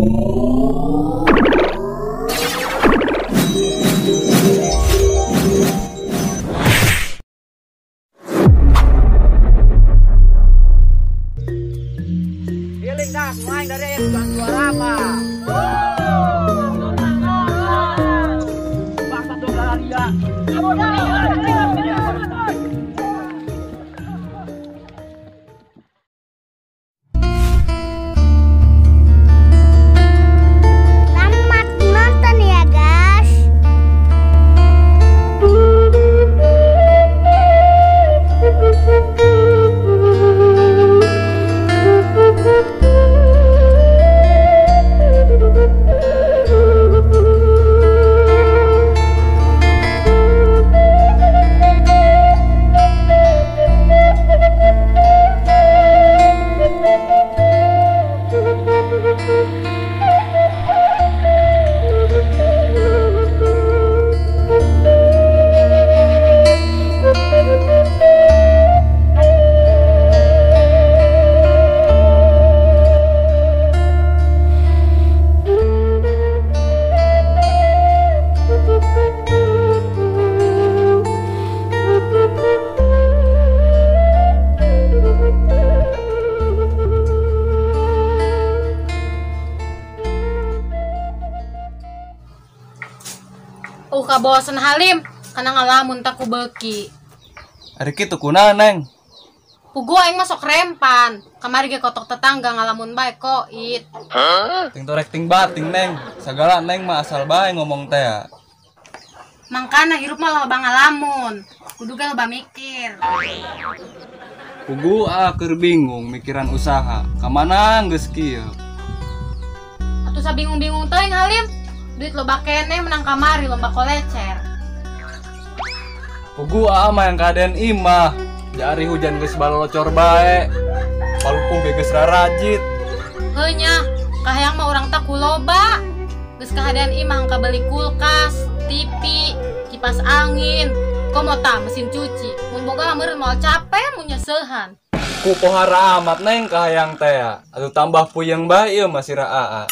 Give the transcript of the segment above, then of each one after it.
Giling dah, main dari yang bukan suara apa? Bangsa tuh dia. Selamat nonton ya guys. Kabosen Halim, karena ngalamun tak kubeki. Ari kitu kunaon, Neng? Pugu aing masuk rempan. Kamari ge kotok tetangga ngalamun bae koit. Ting torek ting bating, Neng. Sagala Neng mah asal bae ngomong teh. Mangkana hirup mah loba ngalamun. Kudu ge loba mikir. Pugu keur bingung mikiran usaha. Kamana geus kieu? Atuh sabingung-bingung teh Halim. Duit loba kene menang kamari lomba kolecer. Pugu mah yang kaden imah. Jari hujan geus balocor bae. Palupung ge geus rarajit. Heuh nya, kahayang mah urang tak kuloba. Geus kahadean imah angka beli kulkas, TV, kipas angin, komota, mesin cuci. Mun boga meureun moal capek mun nyeseuhan. Ku pohara amat, Neng, kahayang teh. Atuh tambah puyeng bae ieu mah si Raa.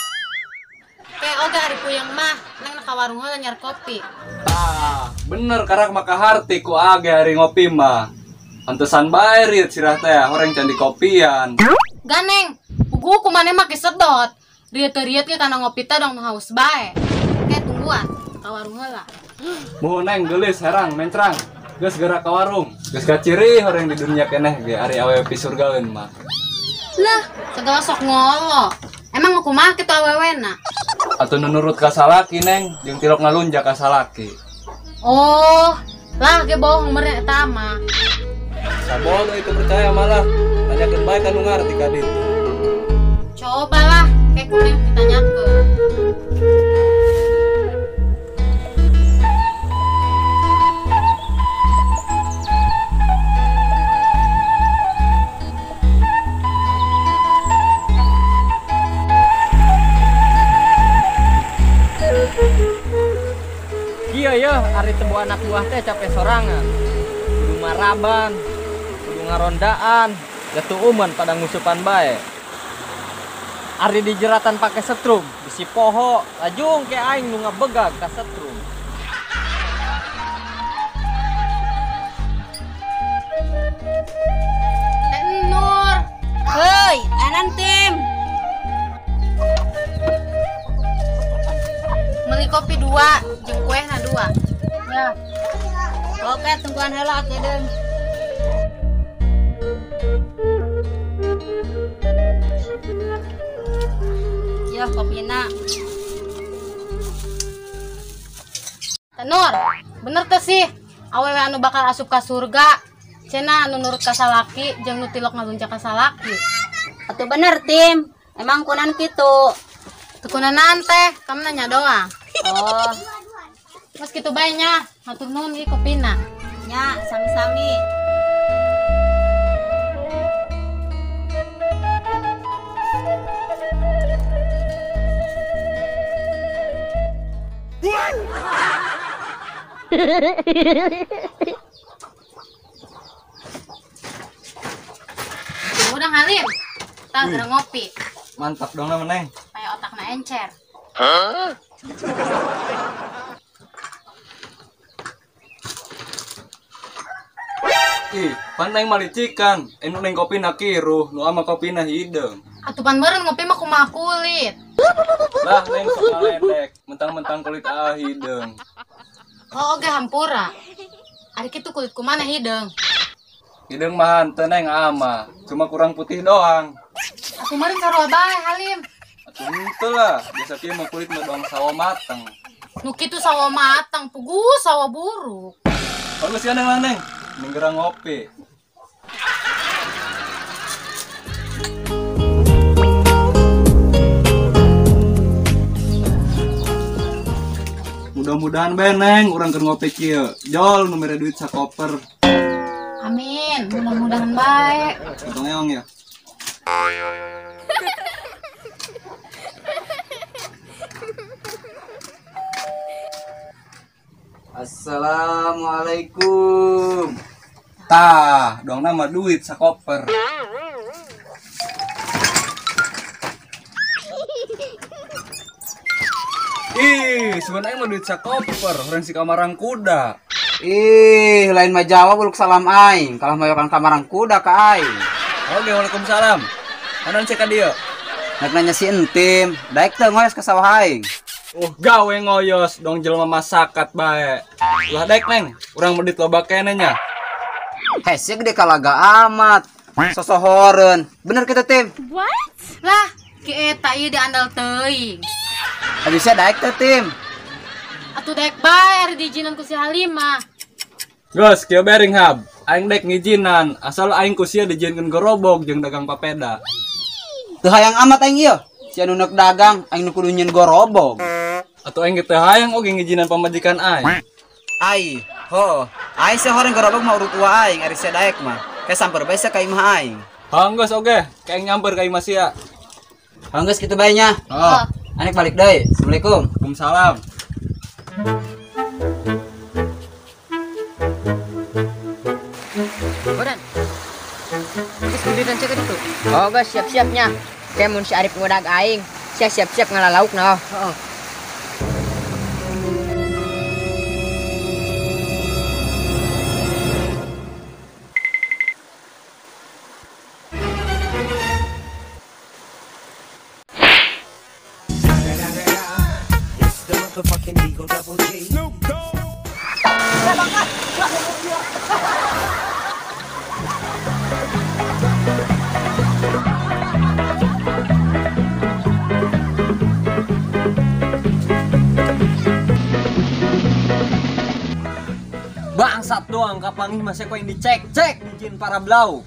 Kayak oga hari puyeng mah, neng nak ka warung heula nyar kopi. Bener karak maka harti ku age hari ngopi mah. Pantesan bae riet sirah teh, horeng candi kopian. Ganeng, pugu kumane make sedot. Riet-riet ge kana ngopi teh dong haus bae. Kayak tungguan, ka warung heula. Muh Neng geulis herang mencrang. Geus geura ka warung. Geus kaciri horeng di dunia keneh ge ari awewe pi surgaeun mah. Lah, segala sok ngolo. Emang kumaha kitu awewena? Atuh nurut ka salaki, Neng, jeung tilok ngalunjak ka salaki. Oh, lah ge bohong meureun eta mah. Sabodo itu percaya malah. Tanyakeun bae kanu ngarti ka ditu. Cobalah, kayak kuring ditanyakeun. Iya ya, ari tebu anak buah teh capek sorangan. Kudu maraban, kudu ngarondaan, jatuh uman pada ngusupan bae. Ari di jeratan pake setrum, bisi poho, lajung ke aing nu ngabegag ka setrum. Teh Nur. Hei, anan tim. Beli kopi 2, jeung kuehna 2. Ya. Oke, tungguan heula atuh deung. Ya, kopina. Teh Nur, bener teh sih. Awewe anu bakal asup ka surga. Cenah anu nurut ka salaki jeung nu tilok ngalunjak ka salaki. Atuh bener tim. Emang kunan kitu. Teu kunanan teh, kamu nanya doang. Oh, Mas kitu bae nya, hatur nuhun ieu kopina. nya sami-sami. Udah Halim, kita udah ngopi. Mantap dong Neng. Supaya otakna encer. Ih, panai malicikan. Enu neng kopi na kiru, nu ama kopi na hidung. Atupan meren ngopi mah kumaha kulit. Lah neng sok ngalendek, mentang-mentang kulit hidung. Oh, oke hampura. Ari kitu kulit kumana hidung. Hidung mah hanteu neng ama, cuma kurang putih doang. Atu meren sarua bae Halim. Atuh henteu lah, biasa kieu mah kulit mah doang sawo mateng. Nu kitu sawo matang, pugu sawo buruk. Bagus ya neng lah neng, nenggerang ngopi. Mudah-mudahan beneng urang keur ngopi kieu. Jol nu mere duit sakoper. Amin, mudah-mudahan baik. Potong eong ya. Assalamualaikum. Tah, dong nama duit sakoper. Ih, sebenarnya mah duit sakoper, orang si kamarang kuda. Ih, lain mah jawab uluk salam aing. Kalau mayokan kamarang kuda ke aing. Oke, waalaikumsalam. Anan cek ka dieu. Nek nanya si entim, daek teu ngoes ke sawah aing. Gawe ngoyos dong jelema masakat bae. Lah daek neng, urang medit loba keneh nya. Hese gede kalaga amat. Sosohoreun. Bener kita tim. Lah, ki eta ieu diandal teuing. Habisnya daek teu tim. Atuh daek bae ari diijinan ku si Halimah. Gus, kieu bering hab. Aing dek ngijinan, asal aing ku sia dijieunkeun gerobok jeung dagang papeda. Teu hayang amat aing ieu. Si anu neuk dagang, aing nu kudu nyieun gorobog. Atuh aing teu hayang oge ngijinan pamajikan aing. Ai, ho. Aing se horeng gorobog mah urut tua aing ari sia daek mah. Kayak samper bae sia ka imah aing. Hanggeus oge, kayak nyamper ka imah sia. Hanggeus kitu bae nya. Oh, Anek balik deui. Assalamualaikum. Waalaikumsalam. Bodan. Geus giliran cek itu. Oh, guys, siap-siapnya. Kayak mun si Arif ngodag aing, siap-siap ngalalauk nah. Heeh. Bangsat doang kapangih masih kau yang dicek-cek izin para blau.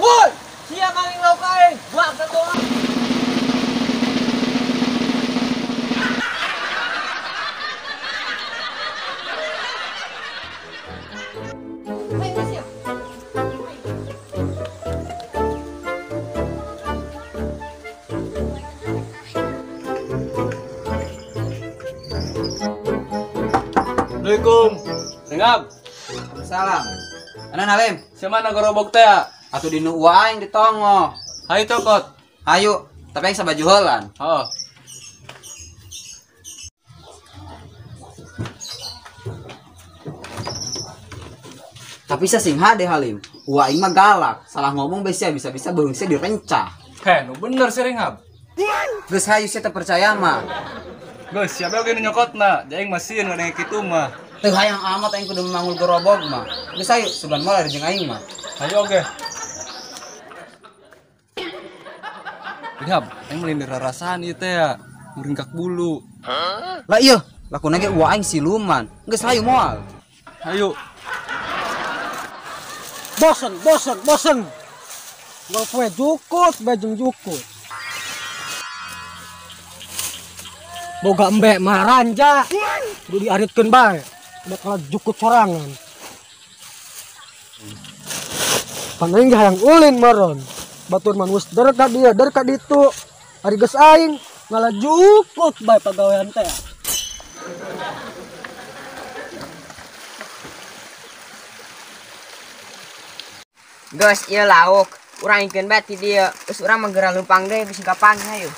Woi, siapa maling lauk aing? Bangsat doang. Assalamualaikum. Dengab, Salam. Anan Halim, siapa na gerobok teh? atuh dinu ua aing ditongo. Hai cokot. Hayu, tapi aing sabaju heulan. Oh. Tapi saya sing hade Halim. Ua aing mah galak, salah ngomong bisa-bisa beungsi direncah. Heh, nu bener sih Ringhab. Geus hayu saya teu percaya mah. Gus, siapa oge nu nyokotna? Jaing mesin ngadenge kitu mah. Teu hayang amat aing kudu memanggul gerobog mah. Geus hayu sugan moal jeung aing mah. Ayo oge. Ringhab, aing melindir rarasan ieu teh ya. Muringkak bulu. Lah ieu, lakuna ge ua aing siluman. Geus hayu moal. Ayo. Bosen. Gak kue jukut, bejeng jukut. Boga embek maranja, udah diaritkeun bae. Udah kalah jukut sorangan. Panaing hayang ulin maron. Batur man wis derka dia, derka ditu. Ari geus aing, Ngalah jukut bae pagawean teh. Gus, ieu lauk. Urang ingkeun bae ti dieu. Geus urang mah geura leumpang deui bisi kapang hayu.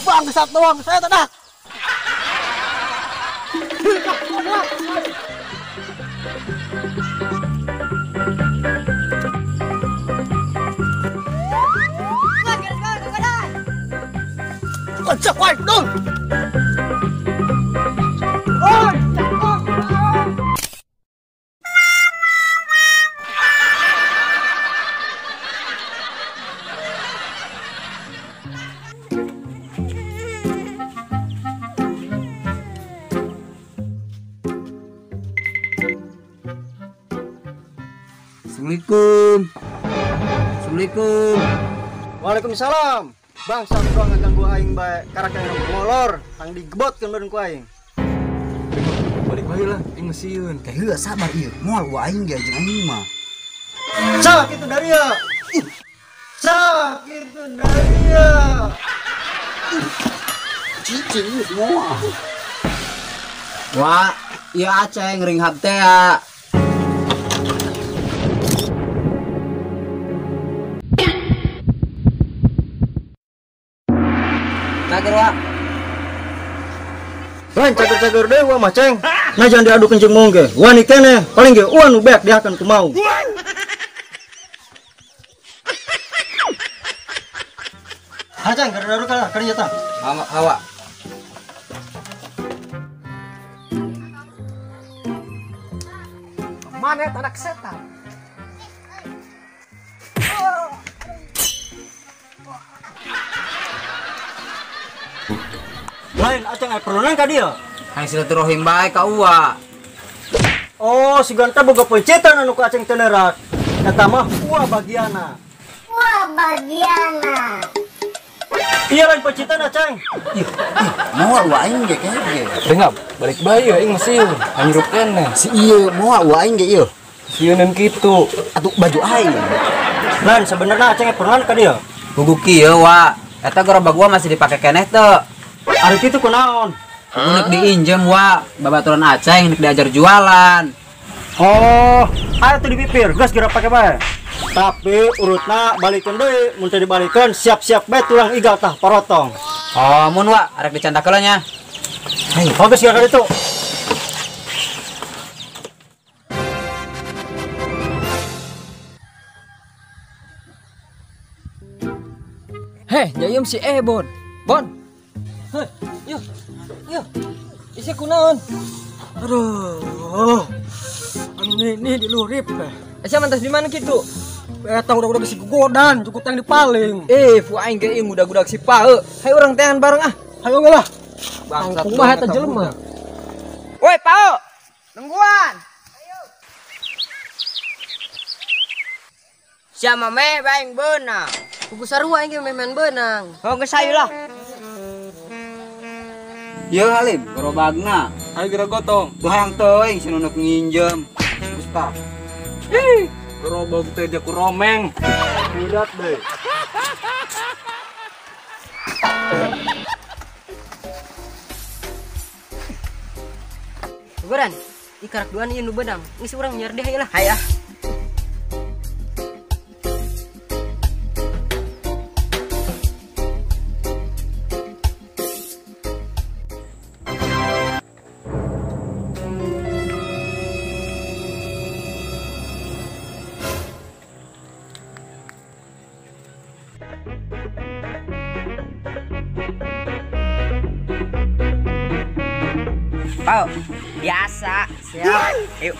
Bangsat doang saya tadak. Cek wae dong. Assalamualaikum. Assalamualaikum. Waalaikumsalam. Bangsa doang ngaganggu aing bae karak yang molor, tang digebotkeun badan ku aing. Balik bae lah, aing mesieun. Teh heuh sabar ieu. Moal wa aing ge jeung aing mah. Sak itu dari ya. Sak itu dari ya. Cicing semua. Wah, ieu Aceng ringhab teh ya. Kager wa. Lain cager-cager deui wa mah ceng. Nah jangan diadu kencing mong ge. Wani keneh paling ge nu beak diakan ku mau. Hajang gara-gara kana kerja tah. Hawa. Mana anak setan? Lain aceng aya peronan ka dieu. Hayang silaturahim bae ka uwa. Oh, si ganta boga pencetan anu ka aceng teu neurat. Eta mah uwa bagiana. Iya lain pencetan aceng. Moal wa aing ge kege. Dengap, balik bae aing mesieun. Hanyrup keneh. Si ieu moal wa aing ge ieu. Sieun kitu. Atuh baju aing. Lain sebenarnya aceng aya peronan ka dieu. Kudu kieu wa. Eta gerobak gua masih dipake keneh teu. Ari kitu kunaon? Unek diinjem wa, babaturan Aceng nek diajar jualan. Oh, ayo tuh dipipir, gas geura pake bae. Tapi urutna balikeun deui, mun teu dibalikeun siap-siap bae tulang igal tah porotong. Oh, mun wa arek dicandak heula nya. Hei, bagus geura ditu. Heh, jayem si Bon. Bon. Heh, yuk. Isi kunaon? Aduh. Anu ini dilurip teh. Asa mantas di mana kitu? Eta udah si godan, cukup tang dipaling. Fu aing ge ieu budak-budak si Pae. Hayu urang tehan bareng ah. Hayo lah. Bangsat Kumaha eta jelema? Woi, Pao. Nungguan. Siapa meh baing beunang. Kuku sarua aing ge memen beunang. Oh, geus hayu lah. Ieu Halim, gerobagna. Ayo geura gotong. Tuh hayang teuing si nunek nginjem. Gustaf. Gerobak teh dia ku romeng. Lihat deh. Guguran, di karak duaan ieu nu beunang. Geus urang nyer deh hayu lah. Hayah. Pau, biasa. Siap. Yuk.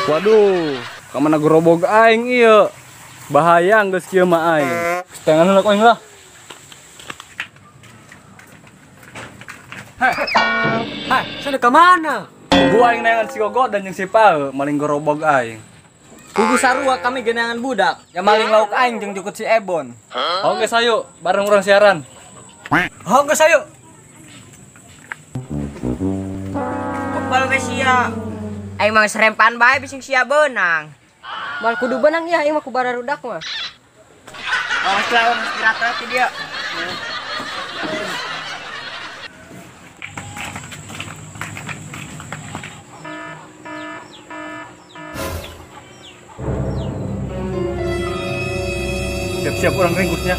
Waduh, kamana gerobog aing iya. Bahaya geus kieu mah aing. Setengah heula koing lah. Hai, sana ke mana? Gua aing neangan si Gogo dan jeung si Pau maling gerobog aing. Kugu sarua kami genangan budak. Yang maling lauk aing jeung jukut si Ebon. Oke sayo, bareng urang siaran. Oh, enggak sayo. Kepal ge sia. Aing mah serempan bae bising sia beunang. Mal kudu benang ya, mah ku bararudak mah. Awas lawan istirahat ti dia. Siap-siap orang ringkusnya.